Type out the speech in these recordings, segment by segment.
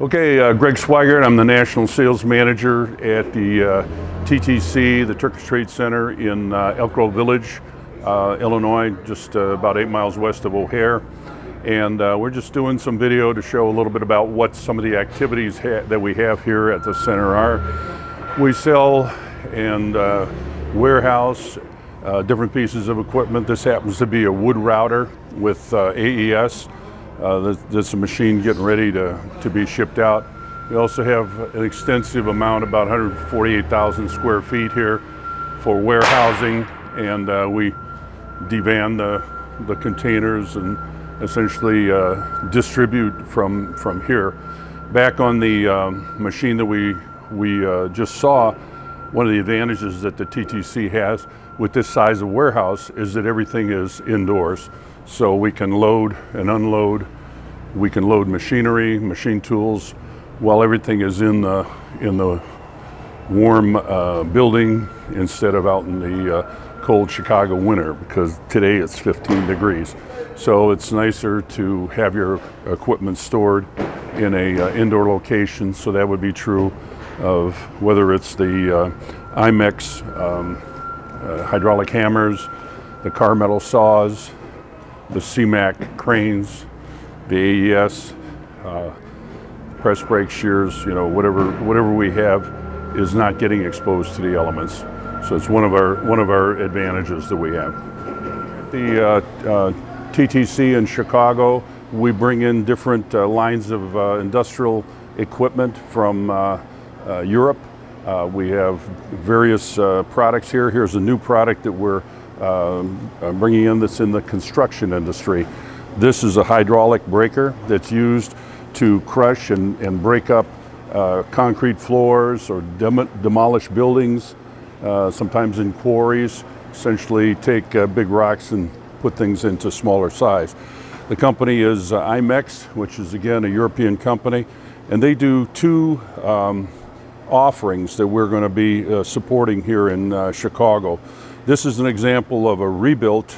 Okay, Greg Swigert. I'm the National Sales Manager at the TTC, the Turkish Trade Center in Elk Grove Village, Illinois, just about 8 miles west of O'Hare. And we're just doing some video to show a little bit about what some of the activities that we have here at the center are. We sell and warehouse different pieces of equipment. This happens to be a wood router with AES. That's a machine getting ready to be shipped out. We also have an extensive amount, about 148,000 square feet here for warehousing, and we devan the containers and essentially distribute from here. Back on the machine that we just saw, one of the advantages that the TTC has with this size of warehouse is that everything is indoors. So we can load and unload, we can load machinery, machine tools, while everything is in the warm building instead of out in the cold Chicago winter, because today it's 15 degrees. So it's nicer to have your equipment stored in a indoor location. So that would be true of whether it's the IMEX hydraulic hammers, the car metal saws, the CMAC cranes, the AES, press brake shears, whatever we have is not getting exposed to the elements. So it's one of our advantages that we have. The TTC in Chicago, we bring in different lines of industrial equipment from Europe. We have various products here. Here's a new product that we're bringing in that's in the construction industry. This is a hydraulic breaker that's used to crush and break up concrete floors or demolish buildings, sometimes in quarries, essentially take big rocks and put things into smaller size. The company is IMEX, which is again a European company, and they do two offerings that we're going to be supporting here in Chicago. This is an example of a rebuilt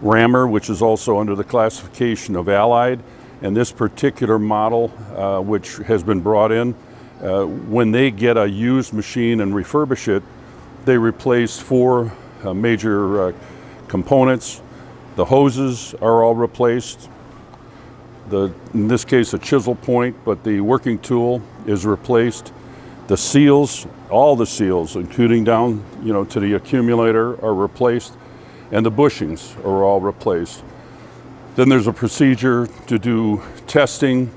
rammer, which is also under the classification of Allied. And this particular model, which has been brought in, when they get a used machine and refurbish it, they replace four major components. The hoses are all replaced. In this case, a chisel point, but the working tool is replaced. The seals, all the seals, including down to the accumulator, are replaced, and the bushings are all replaced. Then there's a procedure to do testing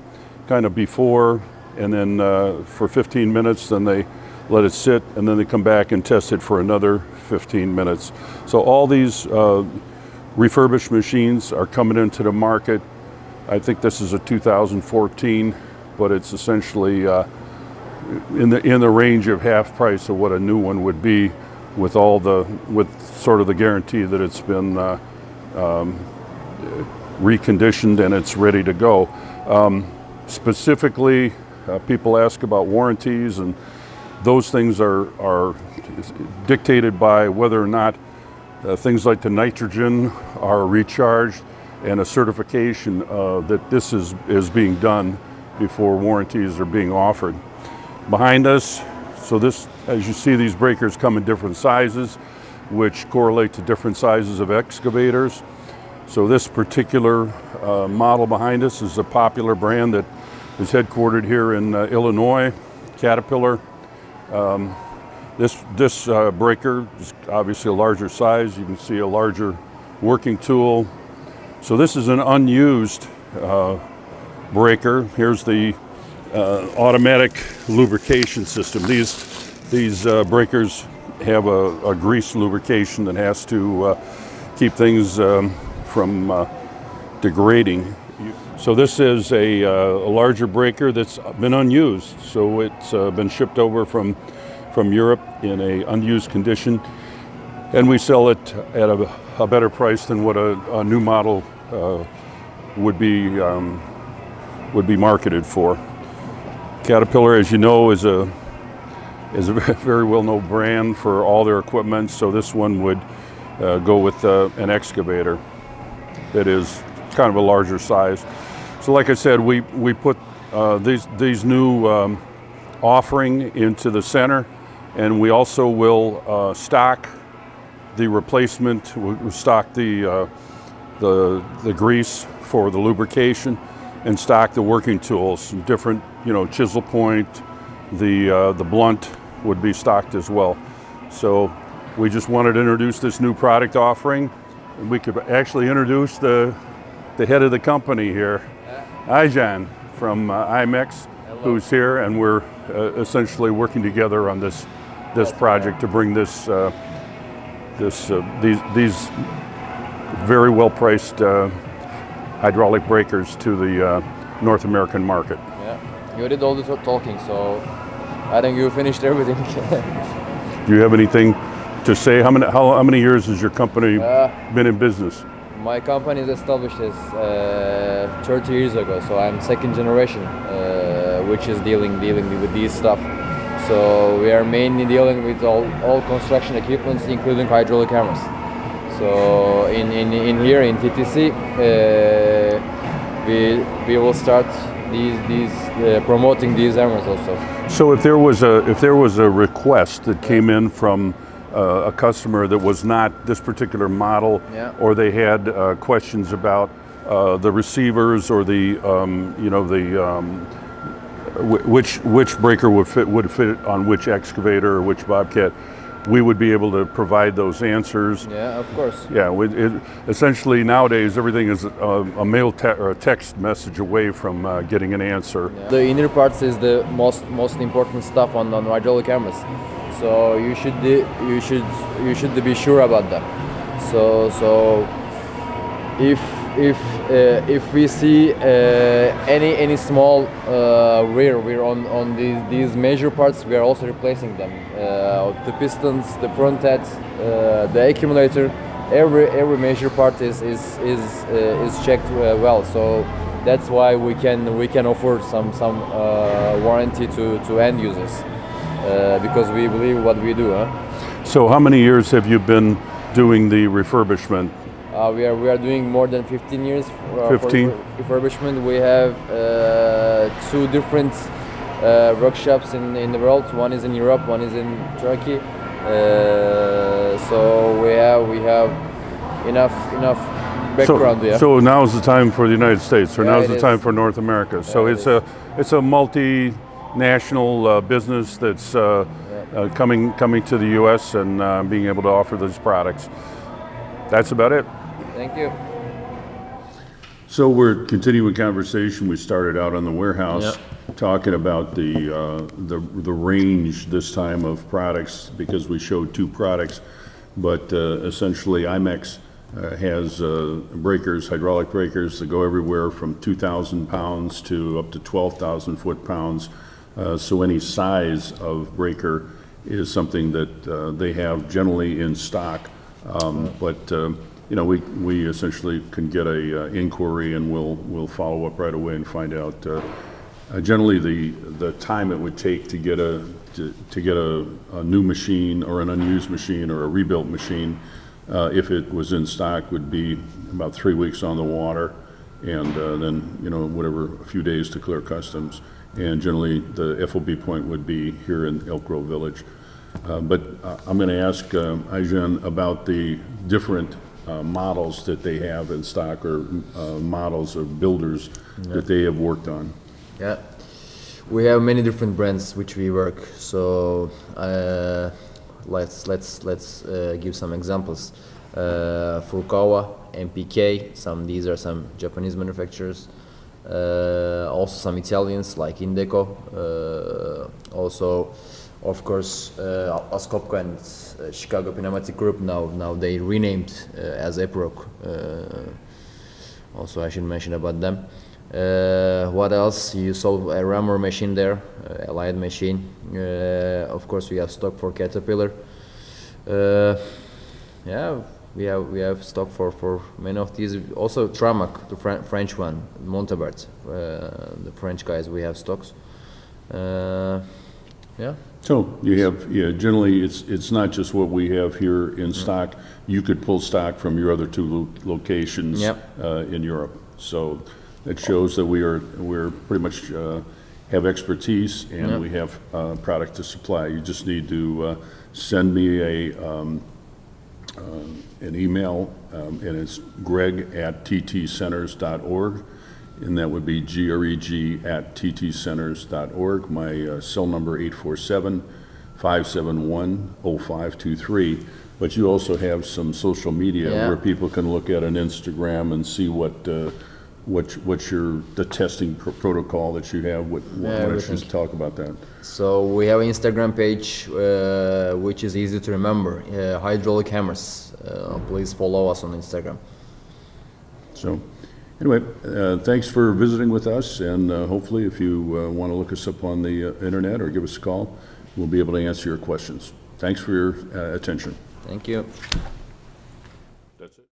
kind of before, and then for 15 minutes, then they let it sit, and then they come back and test it for another 15 minutes. So all these refurbished machines are coming into the market. I think this is a 2014, but it's essentially in the range of half price of what a new one would be, with sort of the guarantee that it's been reconditioned and it's ready to go. Specifically, people ask about warranties, and those things are dictated by whether or not things like the nitrogen are recharged, and a certification that this is being done before warranties are being offered. Behind us, so this, as you see, these breakers come in different sizes, which correlate to different sizes of excavators. So this particular model behind us is a popular brand that is headquartered here in Illinois, Caterpillar. This breaker is obviously a larger size. You can see a larger working tool. So this is an unused breaker. Here's the automatic lubrication system. These breakers have a grease lubrication that has to keep things from degrading. So this is a larger breaker that's been unused. So it's been shipped over from Europe in a unused condition, and we sell it at a better price than what a new model would be marketed for. Caterpillar, as you know, is a very well-known brand for all their equipment. So this one would go with an excavator that is kind of a larger size. So like I said, we put these new offering into the center, and we also will stock the replacement. We'll stock the grease for the lubrication, and stock the working tools, different, chisel point, the blunt would be stocked as well. So we just wanted to introduce this new product offering, and we could actually introduce the head of the company here, Aijan from IMEX, who's here, and we're essentially working together on this project to bring these very well priced hydraulic breakers to the North American market. Yeah, you did all the talking, so I think you finished everything. Do you have anything to say? How many years has your company been in business? My company is established as 30 years ago, so I'm second generation, which is dealing with these stuff. So we are mainly dealing with all construction equipments, including hydraulic hammers. So in here in TTC, we will start these promoting these hammers also. So if there was a request that came in from a customer that was not this particular model, or they had questions about the receivers or which breaker would fit on which excavator or which bobcat, we would be able to provide those answers. Yeah, of course. Yeah, essentially nowadays everything is a mail or a text message away from getting an answer. Yeah. The inner parts is the most important stuff on hydraulic hammers. So you should be sure about that. So if we see any small wear on these major parts, we are also replacing them. The pistons, the front head, the accumulator, every major part is checked well. So that's why we can offer some warranty to end users, because we believe what we do. So how many years have you been doing the refurbishment? We are doing more than 15 years 15? For refurbishment. We have 2 different workshops in the world. One is in Europe, one is in Turkey. So we have enough background. So now is the time for the United States, or now is the it time is. for North America. So it's a multinational business that's coming to the U.S. and being able to offer these products. That's about it. Thank you. So we're continuing conversation. We started out on the warehouse, talking about the range this time of products, because we showed 2 products, but essentially IMEX has breakers, hydraulic breakers that go everywhere from 2,000 pounds to up to 12,000 foot-pounds. So any size of breaker is something that they have generally in stock. But we essentially can get a inquiry, and we'll follow up right away and find out. Generally, the time it would take to get a new machine or an unused machine or a rebuilt machine, if it was in stock, would be about 3 weeks on the water, and then a few days to clear customs. And generally, the FOB point would be here in Elk Grove Village. But I'm going to ask Aijan about the different models that they have in stock, or models or builders that they have worked on. Yeah, we have many different brands which we work. So let's give some examples. Furukawa, MPK. These are some Japanese manufacturers. Also some Italians like Indeco. Also, of course, Atlas Copco and Chicago Pneumatic Group. Now they renamed as Epiroc. Also, I should mention about them. What else? You saw a rammer machine there, Allied machine. Of course, we have stock for Caterpillar. We have stock for many of these. Also, Tramac, the French one, Montabert, the French guys. We have stocks. So you have, generally it's not just what we have here in stock. You could pull stock from your other 2 locations in Europe. So that shows that we're pretty much have expertise and Yep. we have product to supply. You just need to send me an email, and it's greg@ttcenters.org, and that would be greg@ttcenters.org. My cell number 847-571-0523. But you also have some social media Yeah. where people can look at an Instagram and see what's the testing protocol that you have. Why don't you everything. just talk about that? So we have an Instagram page which is easy to remember, Hydraulic Hammers. Please follow us on Instagram. So, anyway, thanks for visiting with us, and hopefully if you want to look us up on the internet or give us a call, we'll be able to answer your questions. Thanks for your attention. Thank you.